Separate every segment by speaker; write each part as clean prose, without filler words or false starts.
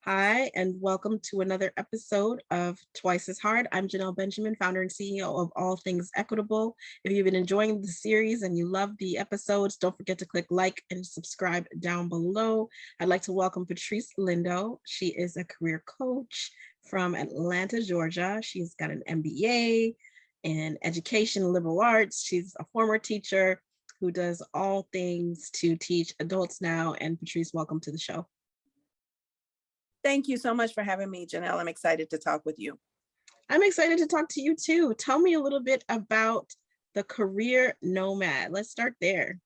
Speaker 1: Hi, and welcome to another episode of Twice as Hard. I'm Janelle Benjamin, founder and CEO of All Things Equitable. If you've been enjoying the series and you love the episodes, don't forget to click like and subscribe down below. I'd like to welcome Patrice Lindo. She is a career coach from Atlanta, Georgia. She's got an MBA in education and liberal arts. She's a former teacher who does all things to teach adults now. And Patrice, welcome to the show.
Speaker 2: Thank you so much for having me, Janelle. I'm excited to talk with you.
Speaker 1: I'm excited to talk to you too. Tell me a little bit about the career nomad. Let's start there.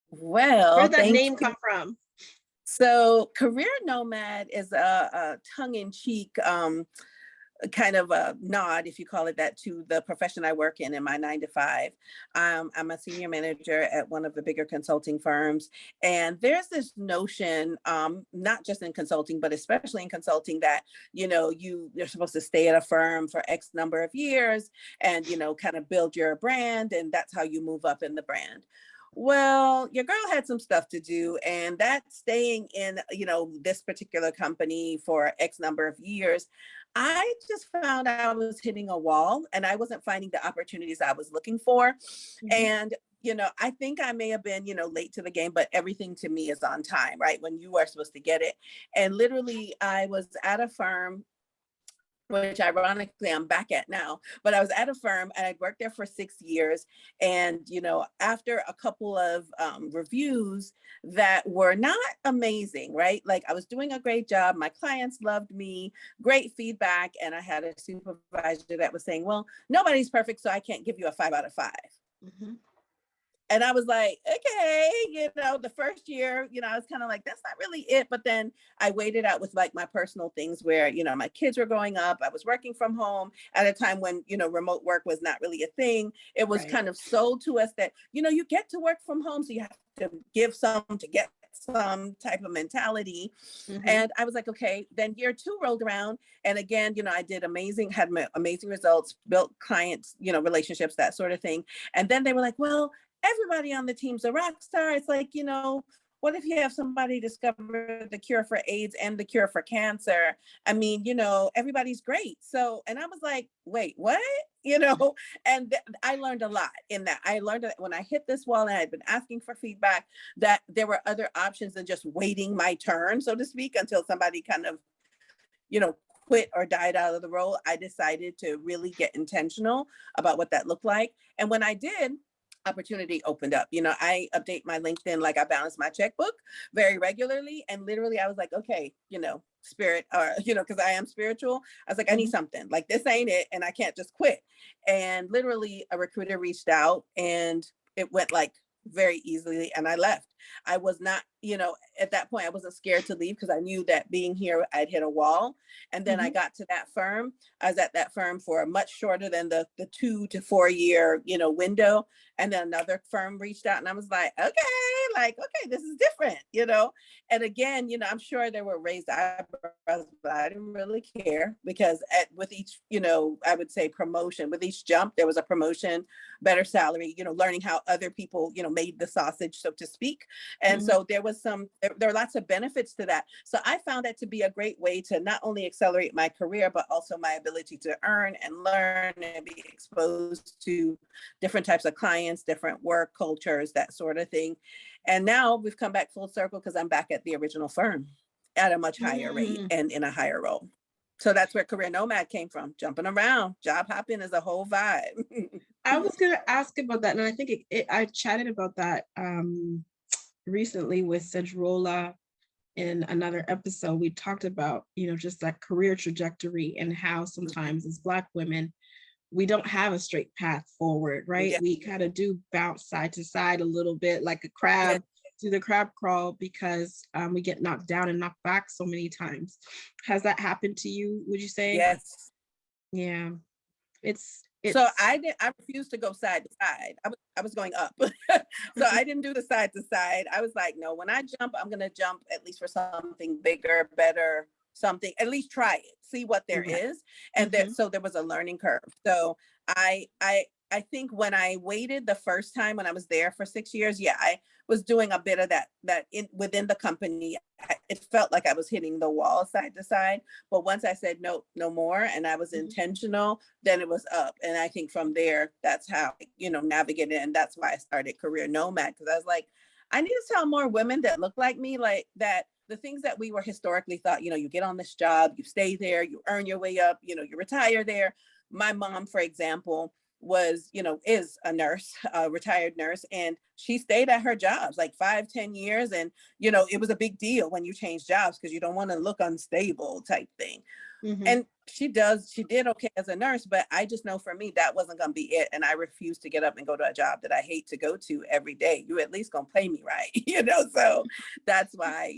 Speaker 2: Well,
Speaker 1: Where did that name come from?
Speaker 2: So career nomad is a tongue-in-cheek kind of a nod, if you call it that, to the profession I work in my 9 to 5. I'm a senior manager at one of the bigger consulting firms. And there's this notion, not just in consulting, but especially in consulting that, you're supposed to stay at a firm for X number of years and, kind of build your brand. And that's how you move up in the brand. Well, your girl had some stuff to do, and that staying in, this particular company for X number of years, I just found I was hitting a wall and I wasn't finding the opportunities I was looking for. Mm-hmm. And, I think I may have been, late to the game, but everything to me is on time, right? When you are supposed to get it. And literally I was at a firm, which ironically I'm back at now, but I was at a firm and I'd worked there for 6 years. And, after a couple of reviews that were not amazing, right? Like I was doing a great job. My clients loved me, great feedback. And I had a supervisor that was saying, well, nobody's perfect, so I can't give you a 5 out of 5. Mm-hmm. And I was like, okay, the first year, I was kind of like, that's not really it. But then I waited out with like my personal things where, my kids were growing up. I was working from home at a time when, remote work was not really a thing. It was kind of sold to us that, you get to work from home. So you have to give some to get some type of mentality. Mm-hmm. And I was like, okay, then year 2 rolled around. And again, I did had amazing results, built clients, relationships, that sort of thing. And then they were like, well, everybody on the team's a rock star. It's like, what if you have somebody discover the cure for AIDS and the cure for cancer? I mean, everybody's great. So, and I was like, wait, what? And I learned a lot in that. I learned that when I hit this wall and I had been asking for feedback, that there were other options than just waiting my turn, so to speak, until somebody kind of, quit or died out of the role. I decided to really get intentional about what that looked like. And when I did, opportunity opened up. I update my LinkedIn, like I balance my checkbook very regularly. And literally I was like, okay, spirit, or, because I am spiritual. I was like, I need something, like this ain't it. And I can't just quit. And literally a recruiter reached out and it went like very easily. And I left. I was not, at that point, I wasn't scared to leave because I knew that being here, I'd hit a wall. And then I got to that firm. I was at that firm for much shorter than the 2 to 4 year, window. And then another firm reached out and I was like, okay, this is different, And again, I'm sure there were raised eyebrows, but I didn't really care because with each, I would say promotion, with each jump, there was a promotion, better salary, learning how other people, made the sausage, so to speak. And so there are lots of benefits to that. So I found that to be a great way to not only accelerate my career, but also my ability to earn and learn and be exposed to different types of clients, different work cultures, that sort of thing. And now we've come back full circle because I'm back at the original firm at a much higher rate and in a higher role. So that's where career nomad came from. Jumping around, job hopping is a whole vibe.
Speaker 1: I was going to ask about that. And I think I chatted about that recently with Sedrola in another episode. We talked about, just that career trajectory and how sometimes as Black women, we don't have a straight path forward, right? Yeah. We kind of do bounce side to side a little bit like a crab through the crab crawl because we get knocked down and knocked back so many times. Has that happened to you, would you say?
Speaker 2: Yes.
Speaker 1: Yeah. It's
Speaker 2: so I refused to go side to side. I was going up. So I didn't do the side to side. I was like, no, when I jump, I'm going to jump at least for something bigger, better, something, at least try it, see what there is. And so there was a learning curve. So I think when I waited the first time when I was there for 6 years, I was doing a bit of that within the company. it felt like I was hitting the wall side to side. But once I said, no, no more, and I was intentional, then it was up. And I think from there, that's how, navigated. And that's why I started Career Nomad, because I was like, I need to tell more women that look like me, like that the things that we were historically thought, you get on this job, you stay there, you earn your way up, you retire there. My mom, for example, is a nurse, a retired nurse, and she stayed at her jobs like 5-10 years. And, it was a big deal when you change jobs because you don't want to look unstable type thing. And she did okay as a nurse, but I just know for me, that wasn't going to be it. And I refused to get up and go to a job that I hate to go to every day. You at least going to pay me right. So that's why,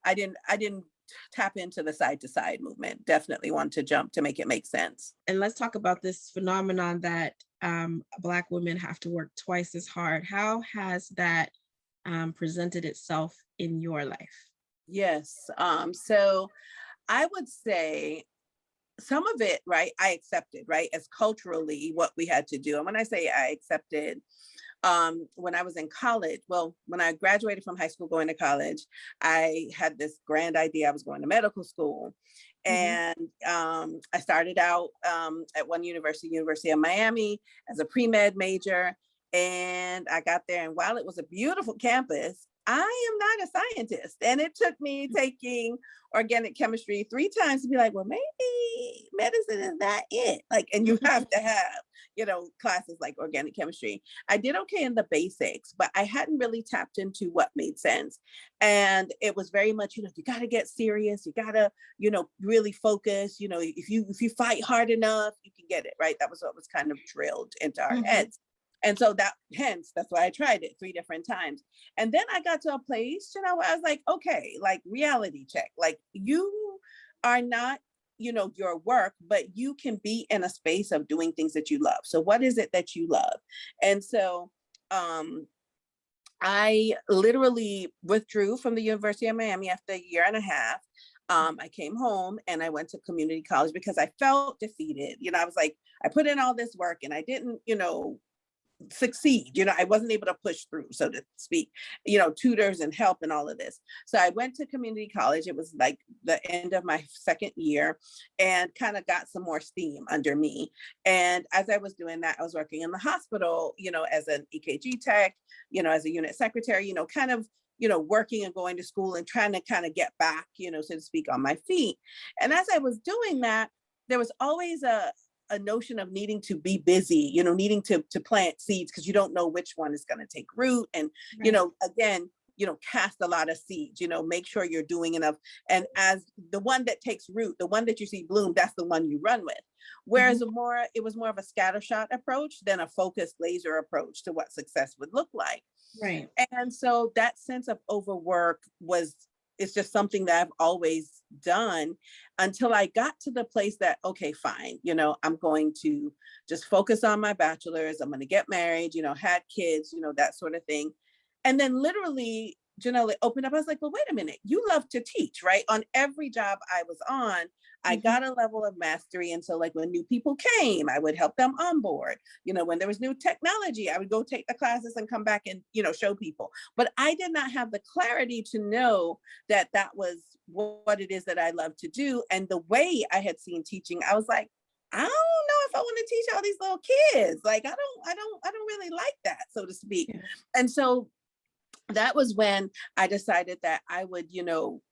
Speaker 2: I didn't tap into the side to side movement. Definitely want to jump to make it make sense.
Speaker 1: And let's talk about this phenomenon that Black women have to work twice as hard. How has that presented itself in your life?
Speaker 2: Yes. So I would say some of it, right, I accepted, right, as culturally what we had to do. And when I say I accepted, when I was in college, well, when I graduated from high school going to college, I had this grand idea. I was going to medical school. And I started out at one University of Miami, as a pre-med major. And I got there, and while it was a beautiful campus, I am not a scientist. And it took me taking organic chemistry 3 times to be like, well, maybe medicine is not it. Like, and you have to have, classes like organic chemistry. I did okay in the basics, but I hadn't really tapped into what made sense. And it was very much, you got to get serious. You got to, really focus. If you fight hard enough, you can get it, right? That was what was kind of drilled into our heads. And so that's why I tried it 3 different times. And then I got to a place, where I was like, okay, like reality check, like you are not, your work, but you can be in a space of doing things that you love. So what is it that you love? And so I literally withdrew from the University of Miami after 1.5 years. I came home and I went to community college because I felt defeated. I was like, I put in all this work and I didn't, succeed. I wasn't able to push through, so to speak, tutors and help and all of this. So I went to community college. It was like the end of my 2nd year, and kind of got some more steam under me. And as I was doing that, I was working in the hospital, as an EKG tech, as a unit secretary, kind of, working and going to school and trying to kind of get back, so to speak, on my feet. And as I was doing that, there was always a notion of needing to be busy, needing to plant seeds, because you don't know which one is going to take root. And, again, cast a lot of seeds, make sure you're doing enough. And as the one that takes root, the one that you see bloom, that's the one you run with. Whereas it was more of a scattershot approach than a focused laser approach to what success would look like.
Speaker 1: Right.
Speaker 2: And so that sense of overwork it's just something that I've always done, until I got to the place that, okay, fine, I'm going to just focus on my bachelor's. I'm going to get married, had kids, that sort of thing. And then literally, Janelle, it opened up. I was like, well, wait a minute, you love to teach, right? On every job I was on, I got a level of mastery. And so like when new people came, I would help them onboard. When there was new technology, I would go take the classes and come back and, show people. But I did not have the clarity to know that that was what it is that I love to do. And the way I had seen teaching, I was like, I don't know if I want to teach all these little kids. Like, I don't really like that, so to speak. Yeah. And so that was when I decided that I would,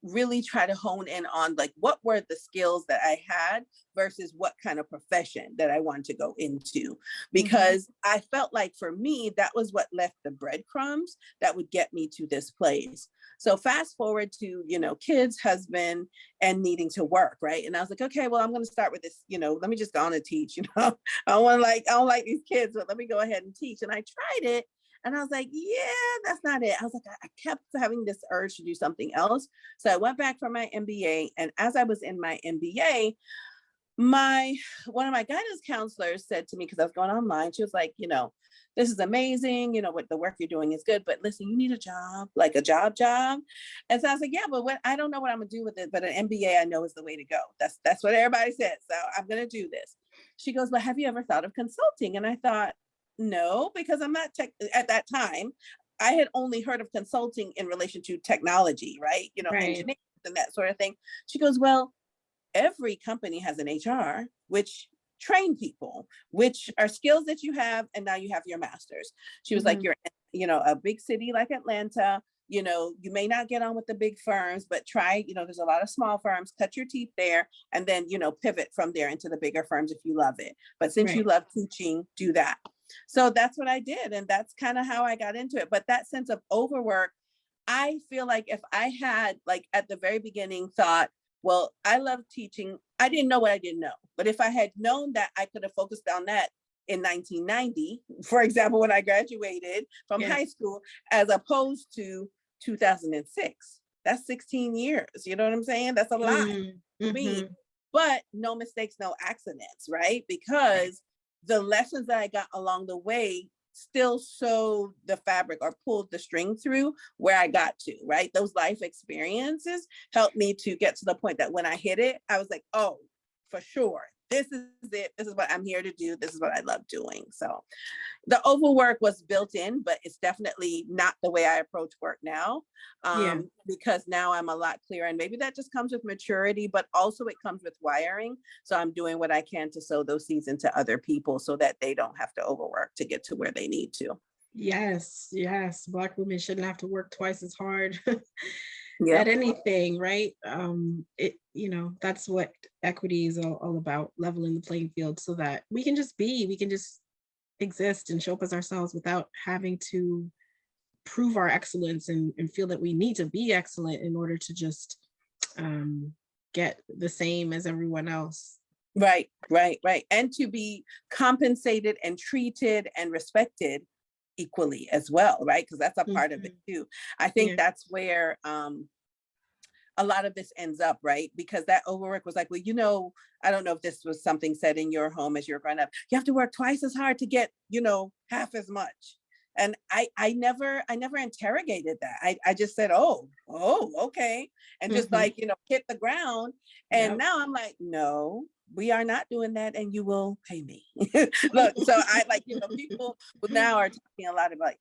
Speaker 2: really try to hone in on like, what were the skills that I had versus what kind of profession that I wanted to go into, because I felt like for me, that was what left the breadcrumbs that would get me to this place. So fast forward to, kids, husband, and needing to work. Right. And I was like, okay, well, I'm going to start with this, let me just go on and teach, I don't like these kids, but let me go ahead and teach. And I tried it. And I was like, yeah, that's not it. I was like, I kept having this urge to do something else. So I went back for my MBA. And as I was in my MBA, one of my guidance counselors said to me, because I was going online, she was like, this is amazing. What the work you're doing is good, but listen, you need a job, like a job. And so I was like, yeah, but I don't know what I'm gonna do with it, but an MBA I know is the way to go. That's what everybody said. So I'm going to do this. She goes, well, have you ever thought of consulting? And I thought, no, because I'm not at that time, I had only heard of consulting in relation to technology, right?
Speaker 1: Right.
Speaker 2: Engineering and that sort of thing. She goes, well, every company has an HR, which train people, which are skills that you have, and now you have your master's. She was like,
Speaker 1: Mhm.
Speaker 2: you're, a big city like Atlanta, you may not get on with the big firms, but try, there's a lot of small firms, cut your teeth there, and then, pivot from there into the bigger firms if you love it. But since you
Speaker 1: Right.
Speaker 2: love teaching, do that. So that's what I did. And that's kind of how I got into it. But that sense of overwork, I feel like if I had, like, at the very beginning thought, well, I love teaching, I didn't know what I didn't know. But if I had known that, I could have focused on that in 1990, for example, when I graduated from
Speaker 1: Yeah.
Speaker 2: high school, as opposed to 2006. That's 16 years. You know what I'm saying? That's a lot for me.
Speaker 1: Mhm.
Speaker 2: But no mistakes, no accidents, right?
Speaker 1: Right.
Speaker 2: Because the lessons that I got along the way still sewed the fabric or pulled the string through where I got to, right? Those life experiences helped me to get to the point that when I hit it, I was like, oh, for sure. This is it. This is what I'm here to do. This is what I love doing. So the overwork was built in, but it's definitely not the way I approach work now,
Speaker 1: Yeah.
Speaker 2: because now I'm a lot clearer. And maybe that just comes with maturity, but also it comes with wiring. So I'm doing what I can to sow those seeds into other people so that they don't have to overwork to get to where they need to.
Speaker 1: Yes. Yes. Black women shouldn't have to work twice as hard at
Speaker 2: Yep.
Speaker 1: anything, right? That's what equity is all about, leveling the playing field so that we can just exist and show up as ourselves without having to prove our excellence and feel that we need to be excellent in order to just um, get the same as everyone else.
Speaker 2: Right, right, right. And to be compensated and treated and respected equally as well, right? Because that's a part of it
Speaker 1: Mhm.
Speaker 2: too. I think
Speaker 1: Yeah.
Speaker 2: that's where a lot of this ends up, right? Because that overwork was like, well, I don't know if this was something said in your home as you're growing up. You have to work twice as hard to get, half as much. And I never interrogated that. I just said, oh, okay. And just
Speaker 1: Mhm.
Speaker 2: like, hit the ground. And
Speaker 1: Yep.
Speaker 2: now I'm like, no, we are not doing that. And you will pay me. Look, so I like, people now are talking a lot about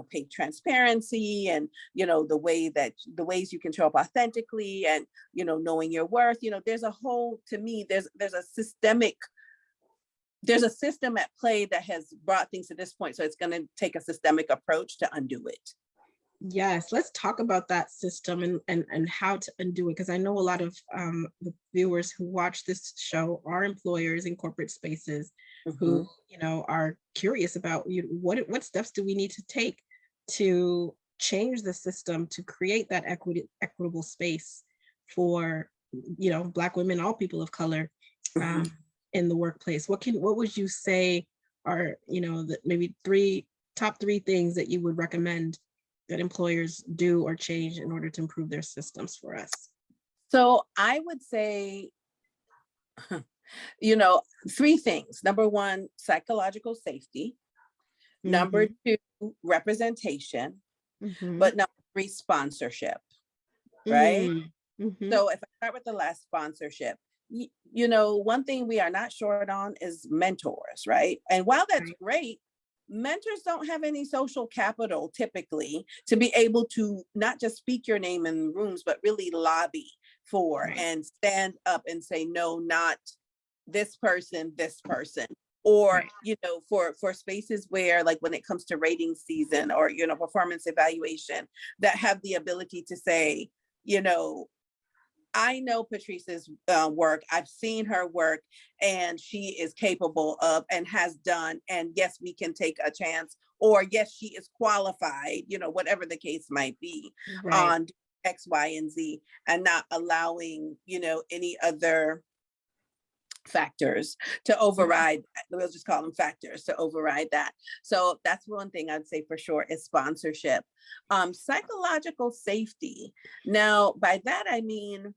Speaker 2: pay transparency and, the ways you can show up authentically and, knowing your worth. There's a whole, to me, there's a system at play that has brought things to this point. So it's going to take a systemic approach to undo it.
Speaker 1: Yes, let's talk about that system and how to undo it, because I know a lot of the viewers who watch this show are employers in corporate spaces who
Speaker 2: Mm-hmm.
Speaker 1: are curious about what steps do we need to take to change the system to create that equitable space for Black women, all people of color,
Speaker 2: Mm-hmm.
Speaker 1: um, in the workplace. What would you say are the maybe top three things that you would recommend that employers do or change in order to improve their systems for us?
Speaker 2: So I would say, you know, three things. Number one, psychological safety. Number
Speaker 1: Mhm.
Speaker 2: two, representation.
Speaker 1: Mhm.
Speaker 2: But number three, sponsorship, right?
Speaker 1: Mm. Mhm.
Speaker 2: So if I start with the last, sponsorship, one thing we are not short on is mentors, right? And while that's
Speaker 1: Right.
Speaker 2: great, mentors don't have any social capital typically to be able to not just speak your name in rooms, but really lobby for
Speaker 1: Right.
Speaker 2: and stand up and say, no, not this person. Or,
Speaker 1: Right.
Speaker 2: for spaces where, like, when it comes to rating season or, performance evaluation, that have the ability to say, you know, I know Patrice's work. I've seen her work, and she is capable of and has done. And yes, we can take a chance, or yes, she is qualified, whatever the case might be,
Speaker 1: Right.
Speaker 2: on X, Y, and Z, and not allowing, any other factors to
Speaker 1: Mhm.
Speaker 2: override. We'll just call them factors to override that. So that's one thing I'd say for sure is sponsorship. Psychological safety. Now, by that I mean,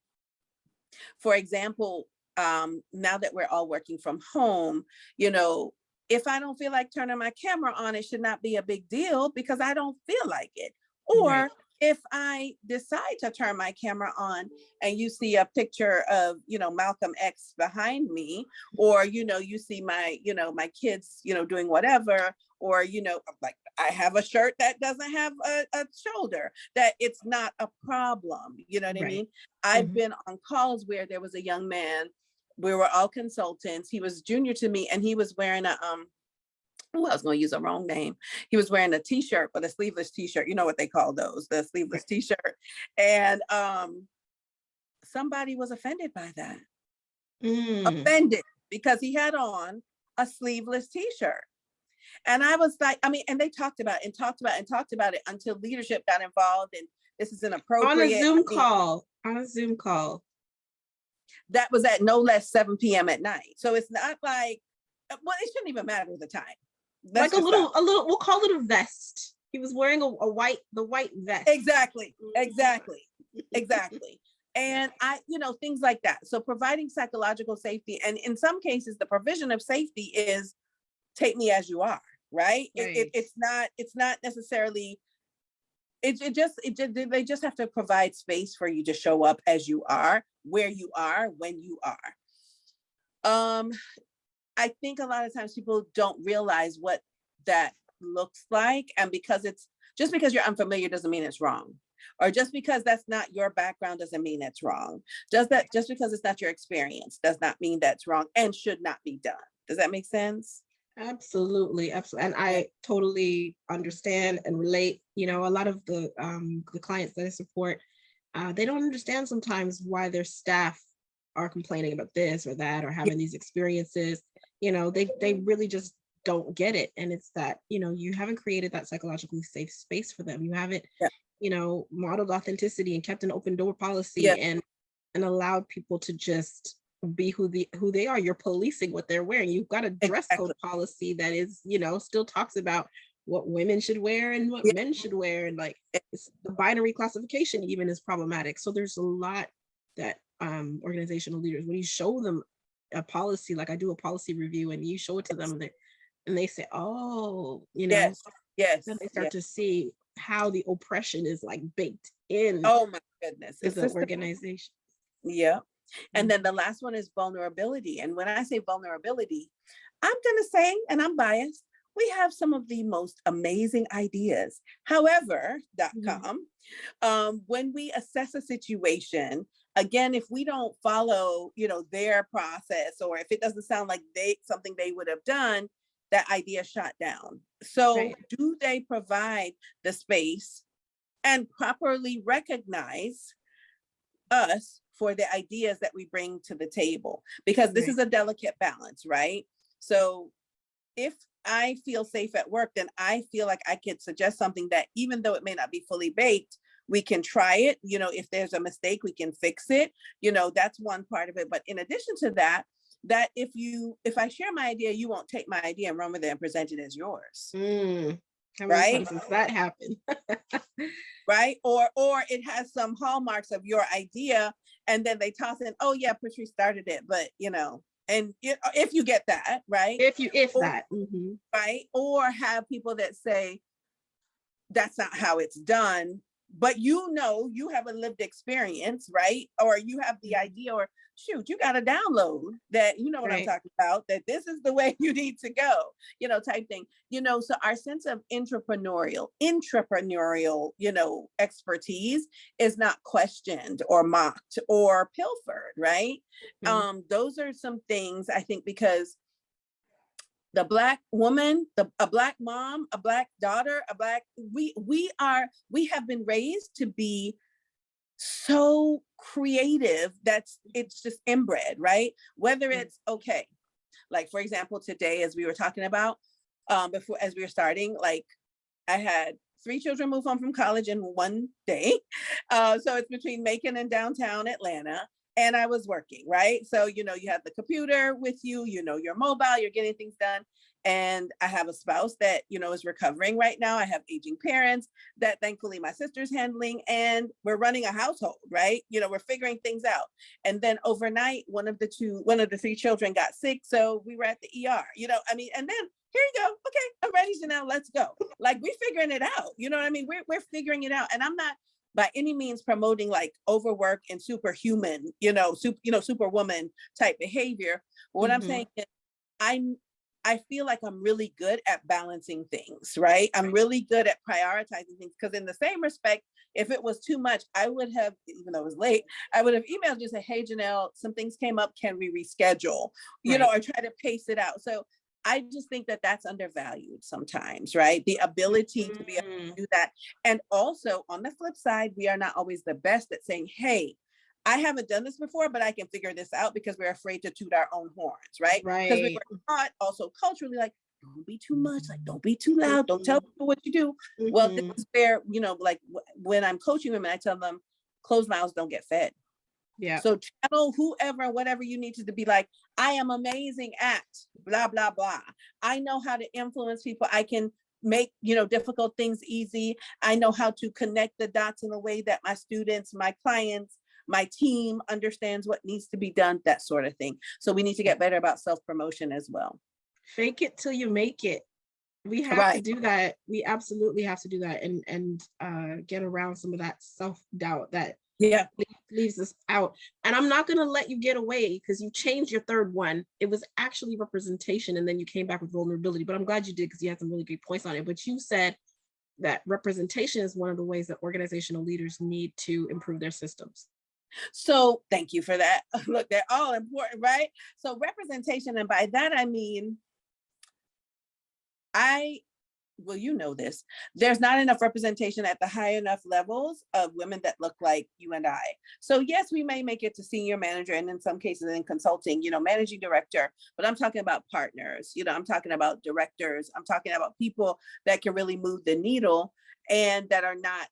Speaker 2: for example, now that we're all working from home, if I don't feel like turning my camera on, it should not be a big deal because I don't feel like it.
Speaker 1: Right.
Speaker 2: Or if I decide to turn my camera on and you see a picture of, Malcolm X behind me, or, you see my, my kids, doing whatever, or, like I have a shirt that doesn't have a shoulder, that it's not a problem. You know what I mean? I've been on calls where there was a young man, we were all consultants. He was junior to me, and he was wearing a, I was going to use a wrong name. He was wearing a t-shirt, but a sleeveless t-shirt. You know what they call those, the sleeveless t-shirt. And somebody was offended by that. Offended because he had on a sleeveless t-shirt. And I was like, and they talked about it and talked about it until leadership got involved. And this is inappropriate.
Speaker 1: On a Zoom call.
Speaker 2: That was at no less 7 p.m. at night. So it's not like, well, it shouldn't even matter the time.
Speaker 1: Like a little, we'll call it a vest. He was wearing the white vest.
Speaker 2: Exactly. And things like that. So providing psychological safety, and in some cases, the provision of safety is take me as you are, right? It's not necessarily, they just have to provide space for you to show up as you are, where you are, when you are. I think a lot of times people don't realize what that looks like. And because just because you're unfamiliar doesn't mean it's wrong. Or just because that's not your background doesn't mean it's wrong. Just because it's not your experience does not mean that's wrong and should not be done. Does that make sense?
Speaker 1: Absolutely. And I totally understand and relate. A lot of the clients that I support, they don't understand sometimes why their staff are complaining about this or that, or having these experiences. They really just don't get it. And it's that, you haven't created that psychologically safe space for them. You haven't, modeled authenticity and kept an open door policy and allowed people to just be who they are. You're policing what they're wearing. You've got a dress code policy that is, still talks about what women should wear and what men should wear. And like the binary classification even is problematic. So there's a lot that organizational leaders, when you show them a policy, like I do a policy review and you show it to them and they say, oh,
Speaker 2: yes,
Speaker 1: then they start to see how the oppression is like baked in.
Speaker 2: Oh my goodness.
Speaker 1: To the organization.
Speaker 2: Yeah. And then the last one is vulnerability. And when I say vulnerability, I'm going to say, and I'm biased, we have some of the most amazing ideas. However, when we assess a situation, again, if we don't follow, their process, or if it doesn't sound like something they would have done, that idea shot down. So do they provide the space and properly recognize us for the ideas that we bring to the table? Because this is a delicate balance, right? So if I feel safe at work, then I feel like I could suggest something that, even though it may not be fully baked, we can try it. If there's a mistake, we can fix it. That's one part of it. But in addition to that if I share my idea, you won't take my idea and run with it and present it as yours.
Speaker 1: How many times does that happen?
Speaker 2: Right? Or it has some hallmarks of your idea, and then they toss in, oh yeah, Patrice started it, but and if you get that, right? Right? Or have people that say that's not how it's done, but you have a lived experience, right? Or you have the idea, or shoot, you got a download that, what I'm talking about, that this is the way you need to go, type thing, so our sense of entrepreneurial, expertise is not questioned or mocked or pilfered, right? Those are some things I think, because the Black woman, a Black mom, a Black daughter, we have been raised to be so creative it's just inbred, right? Whether it's like, for example, today, as we were talking about before, as we were starting, like I had 3 children move home from college in one day. So it's between Macon and downtown Atlanta. And I was working, right? So, you have the computer with you, you're mobile, you're getting things done. And I have a spouse that, is recovering right now. I have aging parents that thankfully my sister's handling, and we're running a household, right? We're figuring things out. And then overnight, one of the 3 children got sick. So we were at the ER, and then here you go. Okay, I'm ready, Janelle, let's go. Like, we're figuring it out. You know what I mean? We're figuring it out. And I'm not by any means promoting like overwork and superhuman, superwoman type behavior. But what I'm saying is I feel like I'm really good at balancing things, right? I'm really good at prioritizing things, because in the same respect, if it was too much, I would have, even though it was late, I would have emailed you and say, hey, Janelle, some things came up. Can we reschedule? Or try to pace it out. So I just think that that's undervalued sometimes, right? The ability to be able to do that. And also on the flip side, we are not always the best at saying, hey, I haven't done this before, but I can figure this out, because we're afraid to toot our own horns, right? Because we were taught also culturally, like, don't be too much, like, don't be too loud, don't tell people what you do. Well, this is where, like when I'm coaching women, I tell them, closed mouths don't get fed.
Speaker 1: Yeah.
Speaker 2: So channel whoever, whatever you need to be like, I am amazing at blah, blah, blah. I know how to influence people. I can make, difficult things easy. I know how to connect the dots in a way that my students, my clients, my team understands what needs to be done, that sort of thing. So we need to get better about self-promotion as well.
Speaker 1: Fake it till you make it. We have to do that. We absolutely have to do that, and get around some of that self-doubt that leaves us out. And I'm not going to let you get away, because you changed your third one. It was actually representation, and then you came back with vulnerability, but I'm glad you did, because you had some really great points on it. But you said that representation is one of the ways that organizational leaders need to improve their systems.
Speaker 2: So thank you for that. Look, they're all important, right? So representation, and by that I mean, well, you know this, there's not enough representation at the high enough levels of women that look like you and I. So yes, we may make it to senior manager, and in some cases in consulting, managing director, but I'm talking about partners, I'm talking about directors, I'm talking about people that can really move the needle, and that are not,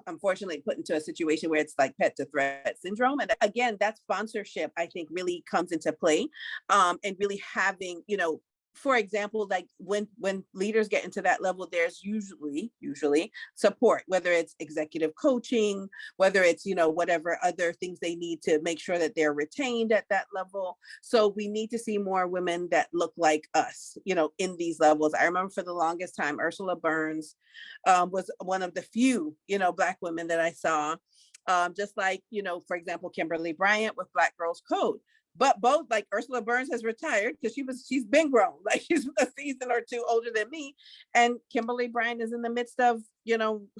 Speaker 2: unfortunately put into a situation where it's like pet to threat syndrome. And again, that sponsorship, I think, really comes into play, and really having, for example, like when leaders get into that level, there's usually support, whether it's executive coaching, whether it's, whatever other things they need to make sure that they're retained at that level. So we need to see more women that look like us, in these levels. I remember for the longest time, Ursula Burns was one of the few, Black women that I saw. Just like, for example, Kimberly Bryant with Black Girls Code. But both, like Ursula Burns has retired because she's been grown, like she's a season or two older than me. And Kimberly Bryant is in the midst of,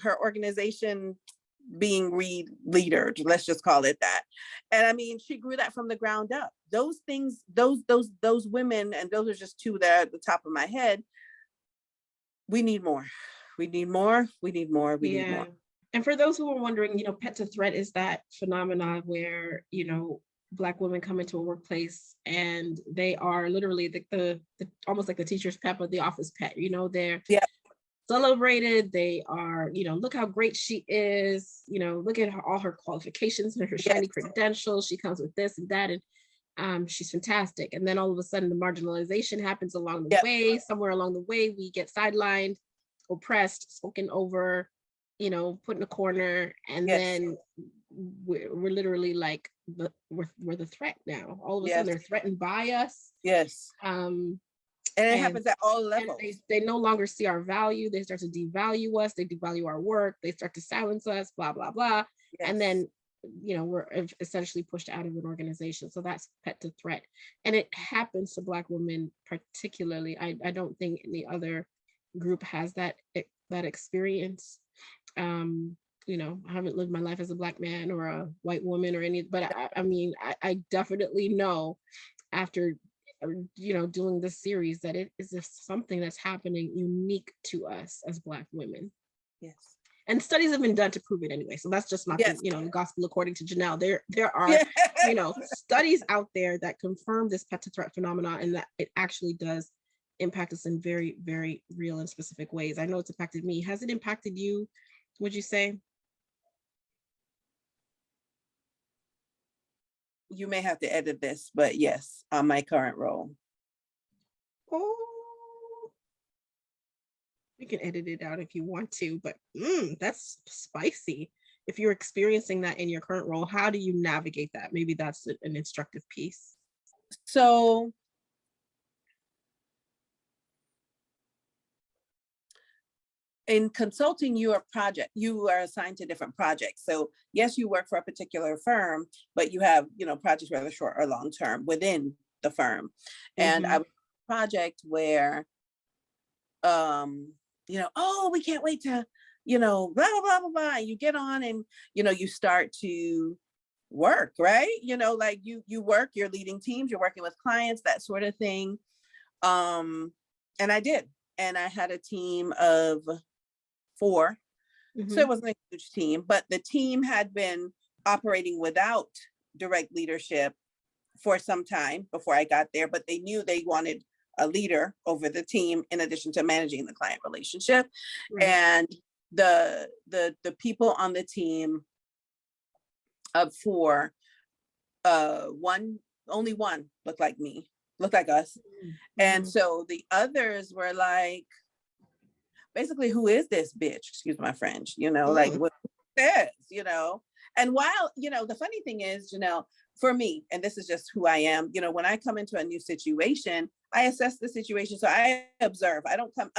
Speaker 2: her organization being re-leadered, let's just call it that. And I mean, she grew that from the ground up. Those things, those women, and those are just two that are at the top of my head. We need more. We need more. We need more. We need more.
Speaker 1: And for those who are wondering, pet to threat is that phenomenon where, Black women come into a workplace and they are literally the almost like the teacher's pet, but the office pet. They're celebrated. They are, look how great she is. Look at all her qualifications and her shiny credentials. She comes with this and that, and she's fantastic. And then all of a sudden, the marginalization happens along the way. Somewhere along the way, we get sidelined, oppressed, spoken over, put in a corner, and then we're literally like we're the threat now. All of a sudden, they're threatened by us.
Speaker 2: And it happens at all levels.
Speaker 1: They no longer see our value. They start to devalue us. They devalue our work. They start to silence us. Blah blah blah. And then we're essentially pushed out of an organization. So that's pet to threat, and it happens to Black women particularly. I don't think any other group has that experience. I haven't lived my life as a Black man or a white woman or any, but I definitely know after, doing this series that it is just something that's happening unique to us as Black women. And studies have been done to prove it anyway. So that's just not the gospel according to Janelle. There are, studies out there that confirm this pet to threat phenomenon, and that it actually does impact us in very, very real and specific ways. I know it's impacted me. Has it impacted you, would you say?
Speaker 2: You may have to edit this, but yes, on my current role.
Speaker 1: Oh, we can edit it out if you want to, but that's spicy. If you're experiencing that in your current role, how do you navigate that? Maybe that's an instructive piece.
Speaker 2: So in consulting, you are assigned to different projects. So yes, you work for a particular firm, but you have, projects whether short or long term within the firm. And I was on a project where, oh, we can't wait to, blah, blah, blah, blah, blah. You get on and, you start to work, right? Like you work, you're leading teams, you're working with clients, that sort of thing. And I did. And I had a team of 4. So it wasn't a huge team, but the team had been operating without direct leadership for some time before I got there, but they knew they wanted a leader over the team in addition to managing the client relationship. Right. And the people on the team of 4, only one looked like me, looked like us. And so the others were like, basically, who is this bitch? Excuse my French, like what is this, And while, the funny thing is, Janelle, for me, and this is just who I am, when I come into a new situation, I assess the situation. So I observe. I don't come,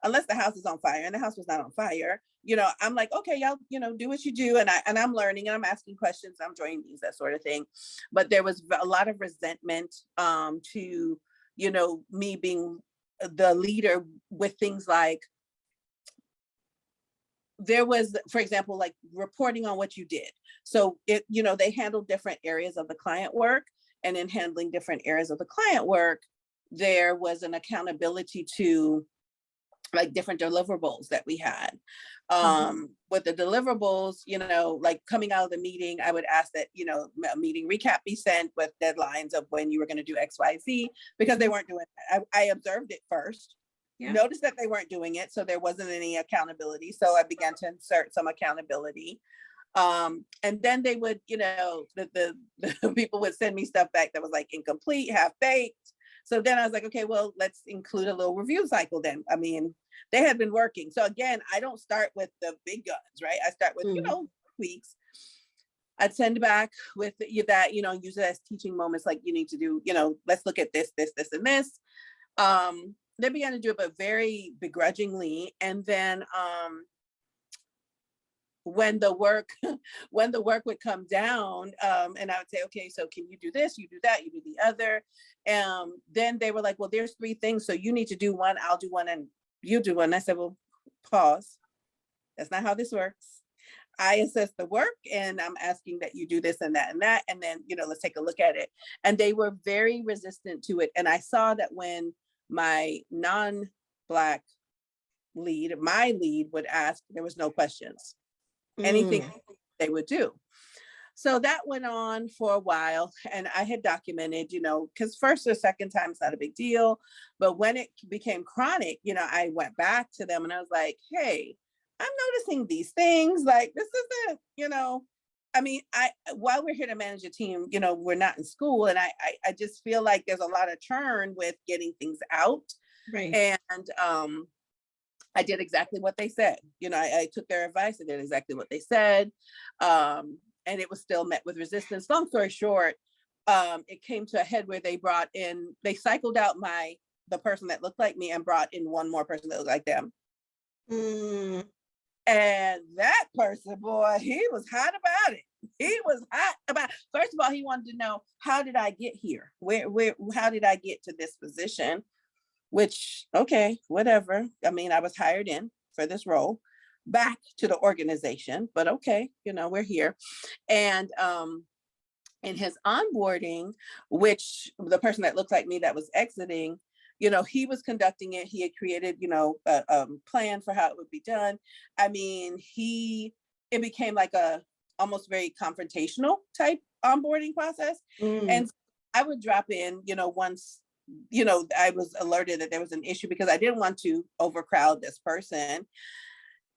Speaker 2: unless the house is on fire, and the house was not on fire, I'm like, okay, y'all, do what you do. And I'm learning and I'm asking questions. I'm joining these, that sort of thing. But there was a lot of resentment to, me being the leader with things like, there was, for example, like reporting on what you did. So they handled different areas of the client work, and in handling different areas of the client work, there was an accountability to like different deliverables that we had. With the deliverables, like coming out of the meeting, I would ask that, a meeting recap be sent with deadlines of when you were going to do X, Y, Z, because they weren't doing it. I observed it first. Yeah. Noticed that they weren't doing it, so there wasn't any accountability. So I began to insert some accountability. And then they would, the people would send me stuff back that was like incomplete, half-baked. So then I was like, okay, well, let's include a little review cycle then. They had been working. So again, I don't start with the big guns, right? I start with, tweaks. I'd send back with that, use it as teaching moments, like you need to do, let's look at this, this, this, and this. They began to do it, but very begrudgingly. And then when the work would come down, and I would say, okay, so can you do this? You do that, you do the other. Then they were like, well, there's 3 things. So you need to do one, I'll do one, and you do one. I said, well, pause. That's not how this works. I assess the work and I'm asking that you do this and that and that. And then, let's take a look at it. And they were very resistant to it. And I saw that when my non-Black lead, my lead would ask, there was no questions. Anything they would do. So that went on for a while, and I had documented, because first or second time it's not a big deal, but when it became chronic, I went back to them and I was like, hey, I'm noticing these things, like this isn't, while we're here to manage a team, we're not in school, and I just feel like there's a lot of churn with getting things out. Right. And I did exactly what they said. I took their advice. I did exactly what they said. And it was still met with resistance. Long story short, it came to a head where they cycled out the person that looked like me and brought in one more person that looked like them. And that person, boy, he was hot about it. First of all, he wanted to know, how did I get here? How did I get to this position? Which, okay, whatever. I was hired in for this role, back to the organization, but okay, we're here. And in his onboarding, which the person that looked like me that was exiting, he was conducting it. He had created, a plan for how it would be done. It became like a almost very confrontational type onboarding process. And I would drop in, once I was alerted that there was an issue, because I didn't want to overcrowd this person.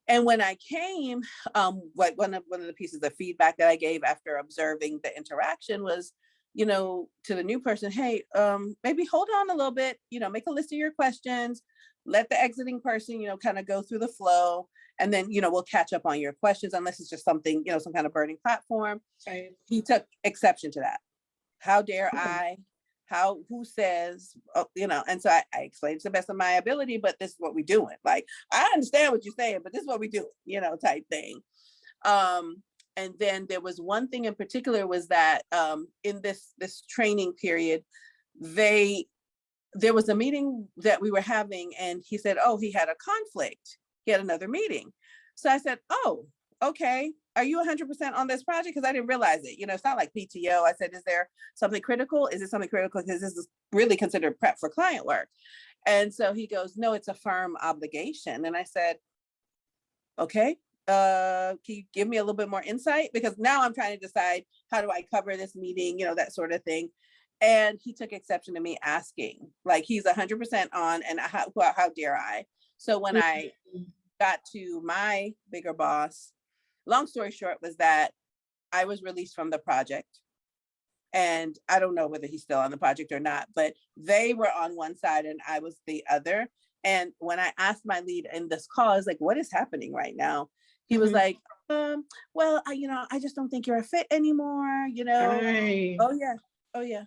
Speaker 2: And when I came, like one of the pieces of feedback that I gave after observing the interaction was, to the new person, hey, maybe hold on a little bit, make a list of your questions, let the exiting person, kind of go through the flow. And then, we'll catch up on your questions, unless it's just something, some kind of burning platform. Right. He took exception to that. How dare I who says, and so I explained to the best of my ability, but this is what we're doing. Like, I understand what you're saying, but this is what we do, type thing. And then there was one thing in particular was that in this training period, there was a meeting that we were having, and he said, oh, he had a conflict. He had another meeting. So I said, oh, okay. Are you 100% on this project? Because I didn't realize it. It's not like PTO. I said, is there something critical? Is it something critical? Because this is really considered prep for client work. And so he goes, no, it's a firm obligation. And I said, okay, can you give me a little bit more insight? Because now I'm trying to decide, how do I cover this meeting, that sort of thing. And he took exception to me asking, like, he's 100% on, and how dare I? So when I got to my bigger boss, long story short was that I was released from the project. And I don't know whether he's still on the project or not, but they were on one side and I was the other. And when I asked my lead in this call, I was like, what is happening right now? He was like, well, I just don't think you're a fit anymore,
Speaker 1: Right.
Speaker 2: Oh yeah.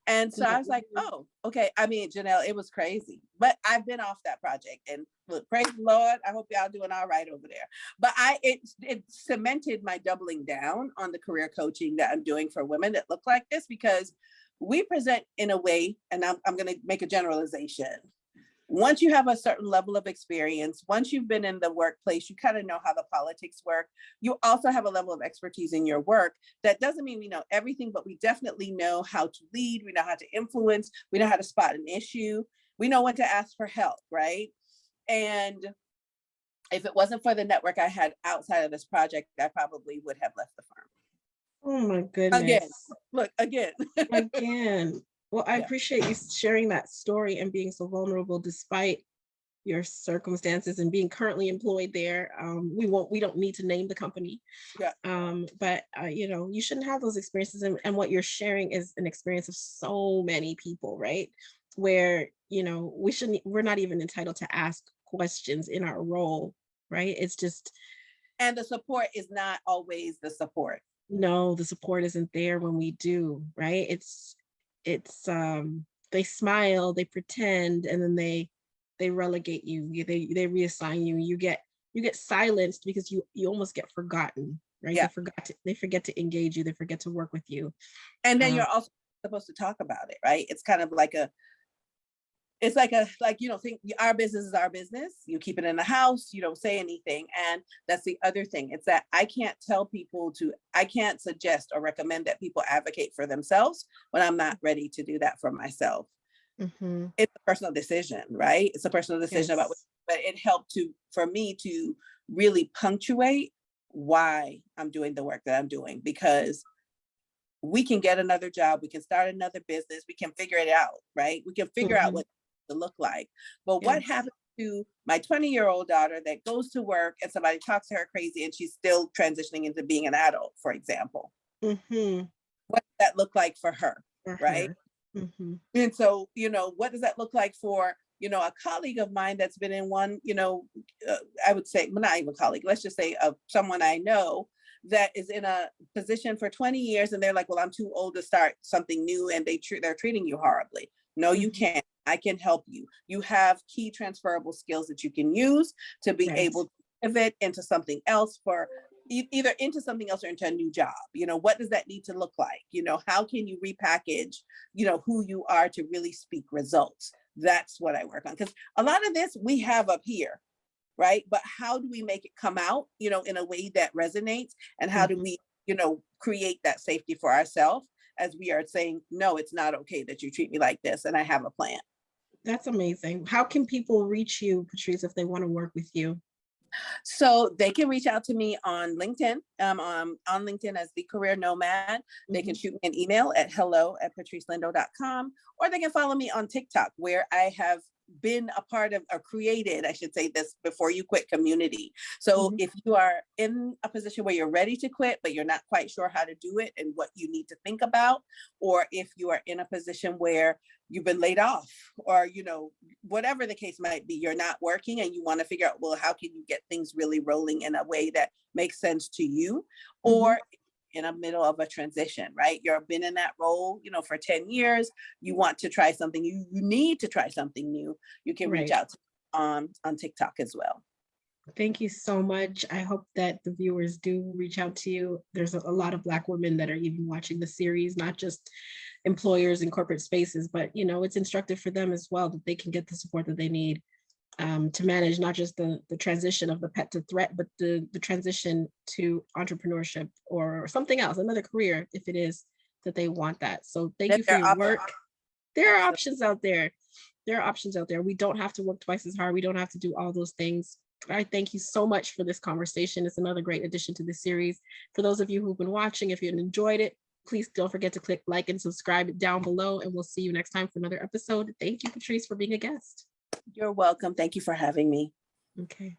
Speaker 2: And so I was like, oh, okay. I mean, Janelle, it was crazy, but I've been off that project, and look, praise the Lord. I hope y'all doing all right over there. But it cemented my doubling down on the career coaching that I'm doing for women that look like this, because we present in a way, and I'm going to make a generalization. Once you have a certain level of experience, once you've been in the workplace, you kind of know how the politics work. You also have a level of expertise in your work. That doesn't mean we know everything, but we definitely know how to lead. We know how to influence. We know how to spot an issue. We know when to ask for help, right? And if it wasn't for the network I had outside of this project, I probably would have left the firm.
Speaker 1: Oh my goodness.
Speaker 2: Again.
Speaker 1: Well, I appreciate you sharing that story and being so vulnerable despite your circumstances and being currently employed there. We don't need to name the company. But you shouldn't have those experiences. And what you're sharing is an experience of so many people, right? Where, we're not even entitled to ask questions in our role, right? It's just.
Speaker 2: And the support is not always the support.
Speaker 1: No, the support isn't there when we do, right? It's they smile, they pretend, and then they relegate you. They reassign you. You get silenced because you almost get forgotten, right?
Speaker 2: Yeah.
Speaker 1: They forget to engage you. They forget to work with you.
Speaker 2: And then you're also supposed to talk about it, right? It's kind of like think our business is our business. You keep it in the house, you don't say anything. And that's the other thing. It's that I can't suggest or recommend that people advocate for themselves when I'm not ready to do that for myself.
Speaker 1: Mm-hmm.
Speaker 2: It's a personal decision, right? It's a personal decision about but it helped for me to really punctuate why I'm doing the work that I'm doing, because we can get another job, we can start another business, we can figure it out, right? We can figure out what to look like. But what happens to my 20-year-old daughter that goes to work and somebody talks to her crazy and she's still transitioning into being an adult, for example? What does that look like for her, right? And so, what does that look like for, a colleague of mine that's been in one, I would say, well, not even colleague, let's just say someone I know that is in a position for 20 years and they're like, well, I'm too old to start something new, and they're treating you horribly. No, you can't. I can help you. You have key transferable skills that you can use to be able to pivot into something else, for either into something else or into a new job. What does that need to look like? How can you repackage, who you are to really speak results? That's what I work on. Because a lot of this we have up here, right? But how do we make it come out, in a way that resonates? And how do we, create that safety for ourselves as we are saying, no, it's not okay that you treat me like this, and I have a plan.
Speaker 1: That's amazing. How can people reach you, Patrice, if they want to work with you?
Speaker 2: So they can reach out to me on LinkedIn. On LinkedIn as the Career Nomad. They can shoot me an email at hello@patricelindo.com, or they can follow me on TikTok, where I have been a part of, or created, I should say, this Before You Quit community. So if you are in a position where you're ready to quit, but you're not quite sure how to do it and what you need to think about, or if you are in a position where you've been laid off, or, whatever the case might be, you're not working and you want to figure out, well, how can you get things really rolling in a way that makes sense to you? Or in the middle of a transition, right? You've been in that role, for 10 years. You want to try something, you need to try something new. You can reach
Speaker 1: Right.
Speaker 2: out to on TikTok as well.
Speaker 1: Thank you so much. I hope that the viewers do reach out to you. There's a lot of Black women that are even watching the series, not just employers in corporate spaces, but it's instructive for them as well, that they can get the support that they need to manage not just the transition of the pet to threat, but the transition to entrepreneurship or something else, another career, if it is that they want that. So thank you for your work. There are options out there. There are options out there. We don't have to work twice as hard. We don't have to do all those things. I thank you so much for this conversation. It's another great addition to the series. For those of you who've been watching, if you enjoyed it, please don't forget to click like and subscribe down below, and we'll see you next time for another episode. Thank you, Patrice, for being a guest.
Speaker 2: You're welcome. Thank you for having me.
Speaker 1: Okay.